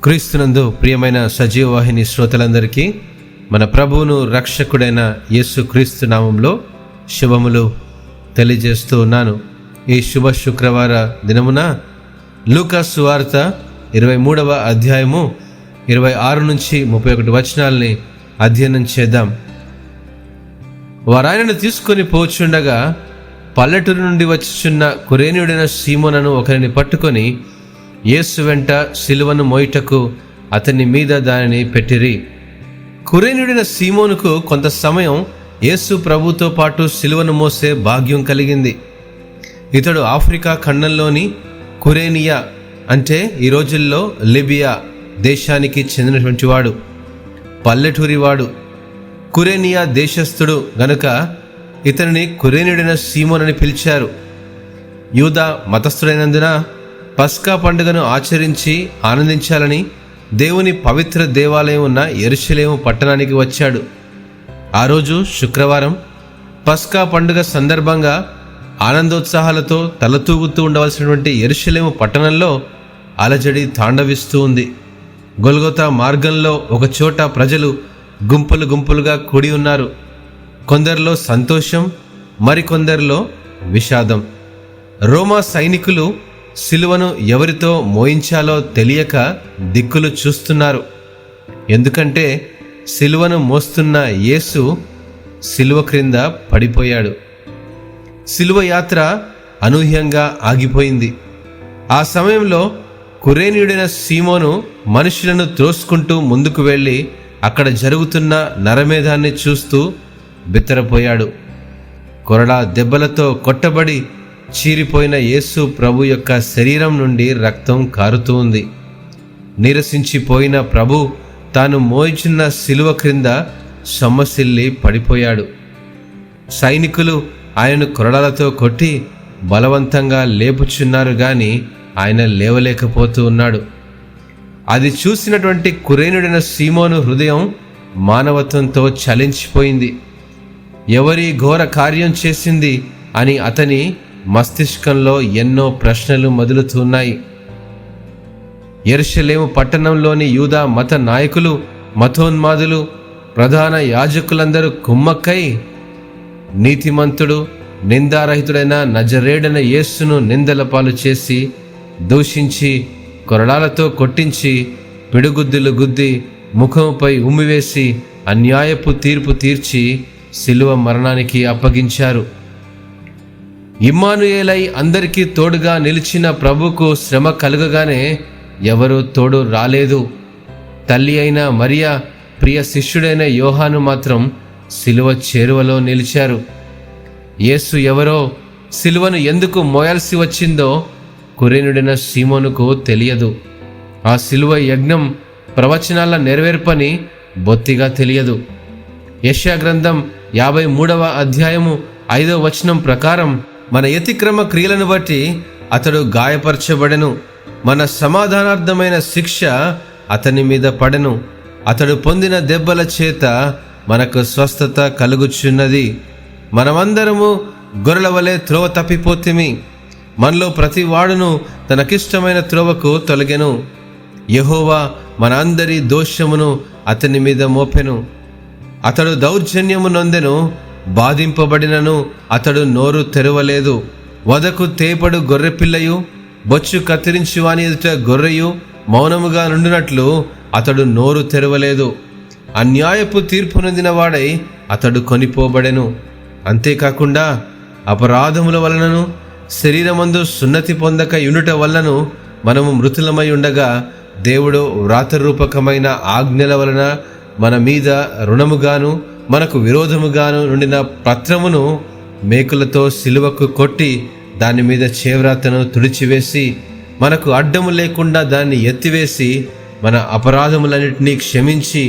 క్రీస్తునందు ప్రియమైన సజీవ వాహిని శ్రోతలందరికీ మన ప్రభువును రక్షకుడైన యేసు క్రీస్తు నామంలో శుభములు తెలియజేస్తూ ఉన్నాను. ఈ శుభ శుక్రవార దినమున లూకా సువార్త 23వ అధ్యాయము 26 నుంచి 31 వచనాలని అధ్యయనం చేద్దాం. వారాయనను తీసుకొని పోచుండగా పల్లెటూరు నుండి వచ్చుచున్న కురేనీయుడైన సీమోనను ఒకరిని పట్టుకొని యేసు వెంట సిలువను మోయుటకు అతని మీద దానిని పెట్టిరి. కురేనీయుడైన సీమోనుకు కొంత సమయం యేసు ప్రభుతో పాటు సిలువను మోసే భాగ్యం కలిగింది. ఇతడు ఆఫ్రికా ఖండంలోని కురేనియా అంటే ఈ రోజుల్లో లిబియా దేశానికి చెందినటువంటి వాడు, పల్లెటూరివాడు. కురేనియా దేశస్థుడు గనుక ఇతనిని కురేనీయుడైన సీమోన్ అని పిలిచారు. యూదా మతస్థుడైనందున పస్కా పండుగను ఆచరించి ఆనందించాలని దేవుని పవిత్ర దేవాలయం ఉన్న యెరూషలేము పట్టణానికి వచ్చాడు. ఆ రోజు శుక్రవారం పస్కా పండుగ సందర్భంగా ఆనందోత్సాహాలతో తలతూగుతూ ఉండవలసినటువంటి యెరూషలేము పట్టణంలో అలజడి తాండవిస్తూ ఉంది. గొల్గొతా మార్గంలో ఒకచోట ప్రజలు గుంపులు గుంపులుగా కూడి ఉన్నారు. కొందరిలో సంతోషం, మరికొందరిలో విషాదం. రోమా సైనికులు సిలువను ఎవరితో మోయించాలో తెలియక దిక్కులు చూస్తున్నారు. ఎందుకంటే సిలువను మోస్తున్న యేసు సిలువ క్రింద పడిపోయాడు. సిలువ యాత్ర అనూహ్యంగా ఆగిపోయింది. ఆ సమయంలో కురేనీయుడైన సీమోను మనుషులను త్రోసుకుంటూ ముందుకు వెళ్ళి అక్కడ జరుగుతున్న నరమేధాన్ని చూస్తూ బిత్తరపోయాడు. కొరడా దెబ్బలతో కొట్టబడి చీరిపోయిన యేసు ప్రభు యొక్క శరీరం నుండి రక్తం కారుతూ ఉంది. నీరసించిపోయిన ప్రభు తాను మోయిచున్న సిలువ క్రింద సొమ్మసిల్లి పడిపోయాడు. సైనికులు ఆయనను కొరడాలతో కొట్టి బలవంతంగా లేపుచున్నారు గాని ఆయన లేవలేకపోతూ ఉన్నాడు. అది చూసినటువంటి కురేనుడైన సీమోను హృదయం మానవత్వంతో చలించిపోయింది. ఎవరి ఘోర కార్యం చేసింది అని అతని మస్తిష్కంలో ఎన్నో ప్రశ్నలు మొదలుతున్నాయి. యెరూషలేము పట్టణంలోని యూదా మత నాయకులు, మతోన్మాదులు, ప్రధాన యాజకులందరూ కుమ్మక్కై నీతిమంతుడు, నిందారహితుడైన నజరేడైన యేసును నిందల పాలు చేసి దూషించి కొరడాలతో కొట్టించి పిడుగుద్దులు గుద్ది ముఖముపై ఉమ్మివేసి అన్యాయపు తీర్పు తీర్చి సిలువ మరణానికి అప్పగించారు. ఇమ్మానుయేలై అందరికీ తోడుగా నిలిచిన ప్రభుకు శ్రమ కలుగగానే ఎవరూ తోడు రాలేదు. తల్లి అయిన మరియా, ప్రియ శిష్యుడైన యోహాను మాత్రం సిలువ చేరువలో నిలిచారు. యేసు ఎవరో, సిలువను ఎందుకు మోయాల్సి వచ్చిందో కురేనుడైన సీమోనుకు తెలియదు. ఆ సిలువ యజ్ఞం ప్రవచనాల నెరవేర్పని బొత్తిగా తెలియదు. యెషయా గ్రంథం 53వ అధ్యాయము 5వ వచనం ప్రకారం మన యతిక్రమ క్రియలను బట్టి అతడు గాయపరచబడెను, మన సమాధానార్థమైన శిక్ష అతని మీద పడెను, అతడు పొందిన దెబ్బల చేత మనకు స్వస్థత కలుగుచున్నది. మనమందరము గొర్రెల వలె త్రోవ తప్పిపోతిమి, మనలో ప్రతి వాడును తనకిష్టమైన త్రోవకు తొలగెను. యెహోవా మన అందరి దోషమును అతని మీద మోపెను. అతడు దౌర్జన్యము నొందెను, బాధింపబడినను అతడు నోరు తెరవలేదు. వదకు తేపడు గొర్రెపిల్లయు, బొచ్చు కత్తిరించి వాని ఎదుట గొర్రెయు మౌనముగా నుండినట్లు అతడు నోరు తెరవలేదు. అన్యాయపు తీర్పు నొందిన వాడై అతడు కొనిపోబడెను. అంతేకాకుండా అపరాధముల వలనను శరీరమందు సున్నతి పొందక యుండుట వలనను మనము మృతులమై ఉండగా దేవుడు వ్రాతరూపకమైన ఆజ్ఞల వలన మన మీద రుణముగాను మనకు విరోధముగాను నుండిన పత్రమును మేకులతో సిలువకు కొట్టి దాని మీద చేవ్రాతను తుడిచివేసి మనకు అడ్డము లేకుండా దాన్ని ఎత్తివేసి మన అపరాధములన్నింటినీ క్షమించి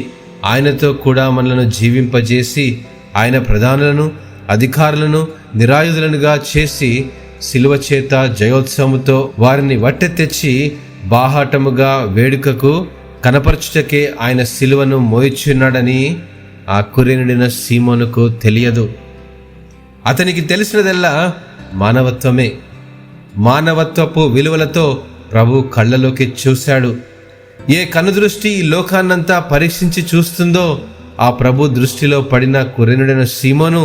ఆయనతో కూడా మనలను జీవింపజేసి ఆయన ప్రధానులను, అధికారులను నిరాయుధులనుగా చేసి సిలువ చేత జయోత్సవముతో వారిని వట్టె తెచ్చి బాహాటముగా వేడుకకు కనపరచుటకే ఆయన సిలువను మోయిచున్నాడని ఆ కురేనుడైన సీమోనుకు తెలియదు. అతనికి తెలిసినదల్లా మానవత్వమే. మానవత్వపు విలువలతో ప్రభు కళ్ళలోకి చూశాడు. ఏ కనుదృష్టి ఈ లోకాన్నంతా పరీక్షించి చూస్తుందో ఆ ప్రభు దృష్టిలో పడిన కురేనుడైన సీమోను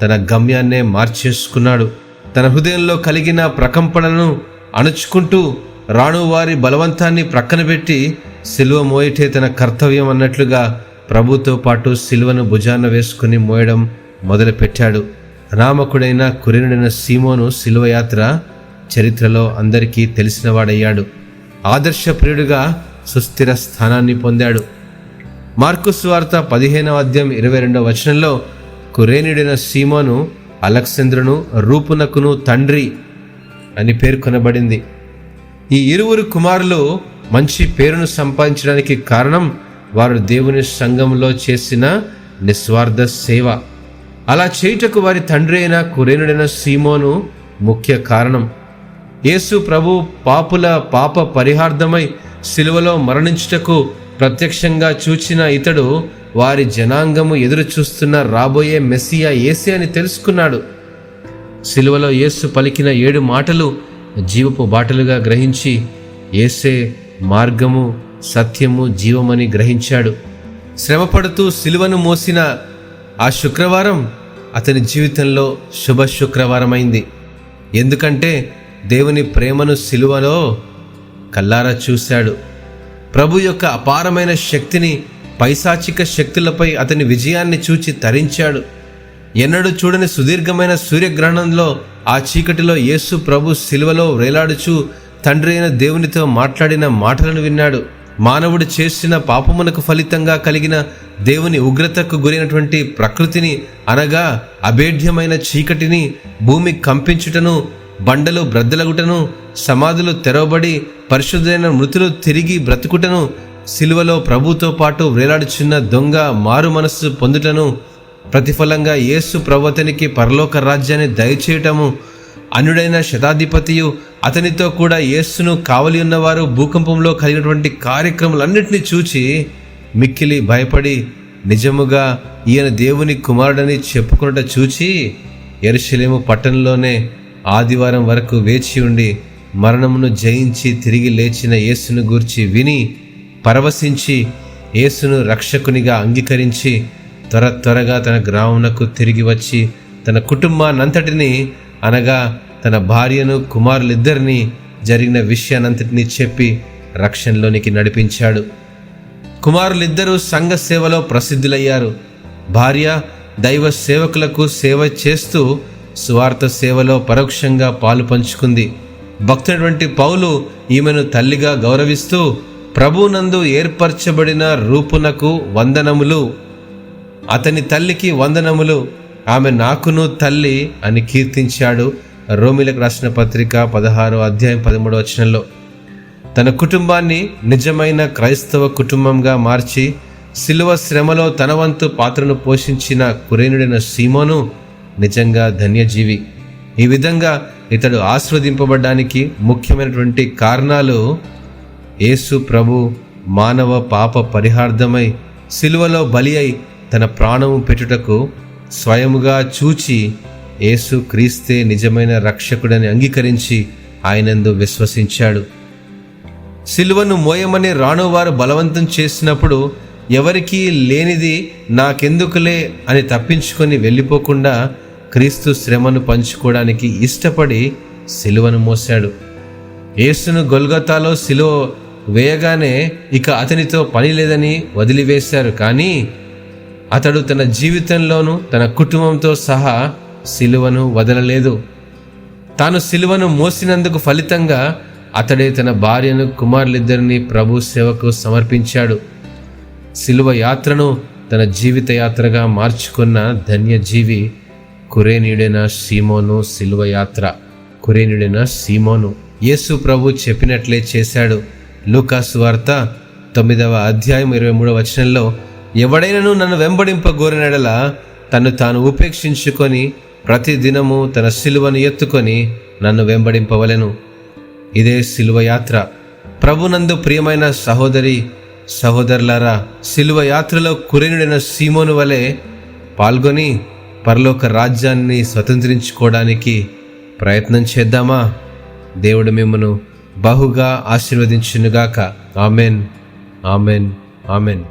తన గమ్యాన్నే మార్చేసుకున్నాడు. తన హృదయంలో కలిగిన ప్రకంపనలను అణుచుకుంటూ రాణువారి బలవంతాన్ని ప్రక్కన పెట్టి సిలువ మోయటే తన కర్తవ్యం అన్నట్లుగా ప్రభుతో పాటు సిలువను భుజాన వేసుకుని మోయడం మొదలుపెట్టాడు. అనామకుడైన కురేనుడైన సీమోను సిలువ యాత్ర చరిత్రలో అందరికీ తెలిసినవాడయ్యాడు. ఆదర్శప్రియుడిగా సుస్థిర స్థానాన్ని పొందాడు. మార్కు సువార్త 15వ అధ్యాయం 22వ వచనంలో కురేనుడైన సీమోను అలెగ్జాంద్రును రూపునకును తండ్రి అని పేర్కొనబడింది. ఈ ఇరువురు కుమారులు మంచి పేరును సంపాదించడానికి కారణం వారు దేవుని సంఘంలో చేసిన నిస్వార్థ సేవ. అలా చేయుటకు వారి తండ్రి అయిన కురేనుడైన సీమోను ముఖ్య కారణం. యేసు ప్రభు పాపుల పాప పరిహార్థమై సిలువలో మరణించుటకు ప్రత్యక్షంగా చూచిన ఇతడు వారి జనాంగము ఎదురు చూస్తున్న రాబోయే మెస్సియా యేసే అని తెలుసుకున్నాడు. సిలువలో యేసు పలికిన 7 మాటలు జీవపు బాటలుగా గ్రహించి యేసే మార్గము, సత్యము, జీవమని గ్రహించాడు. శ్రమపడుతూ సిలువను మోసిన ఆ శుక్రవారం అతని జీవితంలో శుభ శుక్రవారమైంది. ఎందుకంటే దేవుని ప్రేమను సిలువలో కల్లారా చూశాడు. ప్రభు యొక్క అపారమైన శక్తిని, పైశాచిక శక్తులపై అతని విజయాన్ని చూచి తరించాడు. ఎన్నడూ చూడని సుదీర్ఘమైన సూర్యగ్రహణంలో ఆ చీకటిలో యేసు ప్రభు సిలువలో వేలాడుచూ తండ్రి అయిన దేవునితో మాట్లాడిన మాటలను విన్నాడు. మానవుడు చేసిన పాపమునకు ఫలితంగా కలిగిన దేవుని ఉగ్రతకు గురైనటువంటి ప్రకృతిని అనగా అభేద్యమైన చీకటిని, భూమి కంపించుటను, బండలు బ్రద్దలగుటను, సమాధులు తెరవబడి పరిశుద్ధైన మృతులు తిరిగి బ్రతుకుటను, సిలువలో ప్రభుతో పాటు వేలాడుచున్న దొంగ మారు మనస్సు పొందుటను, ప్రతిఫలంగా యేసు ప్రభు అతనికి పరలోక రాజ్యాన్ని దయచేయటము, అన్యుడైన శతాధిపతియు అతనితో కూడా యేసును కావలి ఉన్నవారు భూకంపంలో కలిగినటువంటి కార్యక్రమాలన్నింటినీ చూచి మిక్కిలి భయపడి నిజముగా ఈయన దేవుని కుమారుడని చెప్పుకున్నట చూచి యెరూషలేము పట్టణంలోనే ఆదివారం వరకు వేచి ఉండి మరణమును జయించి తిరిగి లేచిన యేసును గూర్చి విని పరవశించి యేసును రక్షకునిగా అంగీకరించి త్వరగా తన గ్రామమునకు తిరిగి వచ్చి తన కుటుంబాన్నంతటినీ అనగా తన భార్యను, కుమారులిద్దరినీ జరిగిన విషయాన్నంతటినీ చెప్పి రక్షణలోనికి నడిపించాడు. కుమారులిద్దరూ సంఘ సేవలో ప్రసిద్ధులయ్యారు. భార్య దైవ సేవకులకు సేవ చేస్తూ సువార్త సేవలో పరోక్షంగా పాలు పంచుకుంది. భక్తుడైనటువంటి పౌలు ఈమెను తల్లిగా గౌరవిస్తూ ప్రభువునందు ఏర్పరచబడిన రూపునకు వందనములు, అతని తల్లికి వందనములు, ఆమె నాకును తల్లి అని కీర్తించాడు. రోమిలకు రాసిన పత్రిక 16వ అధ్యాయం 13వ వచనంలో తన కుటుంబాన్ని నిజమైన క్రైస్తవ కుటుంబంగా మార్చి సిలువ శ్రమలో తన వంతు పాత్రను పోషించిన కురేనుడైన సీమోను నిజంగా ధన్యజీవి. ఈ విధంగా ఇతడు ఆశీర్వదింపబడడానికి ముఖ్యమైనటువంటి కారణాలు యేసు ప్రభు మానవ పాప పరిహార్థమై సిలువలో బలి అయి తన ప్రాణము పెట్టుటకు స్వయముగా చూచి యేసు క్రీస్తే నిజమైన రక్షకుడని అంగీకరించి ఆయనందు విశ్వసించాడు. సిలువను మోయమని రాణువారు బలవంతం చేసినప్పుడు ఎవరికీ లేనిది నాకెందుకులే అని తప్పించుకొని వెళ్ళిపోకుండా క్రీస్తు శ్రమను పంచుకోవడానికి ఇష్టపడి సిలువను మోశాడు. యేసును గొల్గొతాలో సిలువ వేయగానే ఇక అతనితో పని లేదని వదిలివేశారు. కానీ అతడు తన జీవితంలోనూ తన కుటుంబంతో సహా సిలువను వదలలేదు. తాను సిలువను మోసినందుకు ఫలితంగా అతడే తన భార్యను, కుమారులిద్దరినీ ప్రభు సేవకు సమర్పించాడు. సిలువ యాత్రను తన జీవిత యాత్రగా మార్చుకున్న ధన్యజీవి కురేనుడైన సీమోను. సిలువ యాత్ర కురేనుడైన సీమోను యేసు ప్రభు చెప్పినట్లే చేశాడు. లూకాసు వార్త 9వ అధ్యాయం 23వ వచనంలో ఎవడైనను నన్ను వెంబడింపగోరినడల తను తాను ఉపేక్షించుకొని ప్రతి దినము తన సిలువను ఎత్తుకొని నన్ను వెంబడింపవలెను. ఇదే సిలువ యాత్ర. ప్రభునందు ప్రియమైన సహోదరి సహోదరులారా, సిలువ యాత్రలో కురేనుడైన సీమోను వలె పాల్గొని పరలోక రాజ్యాన్ని స్వతంత్రించుకోవడానికి ప్రయత్నం చేద్దామా? దేవుడు మిమ్మను బహుగా ఆశీర్వదించునుగాక. ఆమెన్. ఆమెన్. ఆమెన్.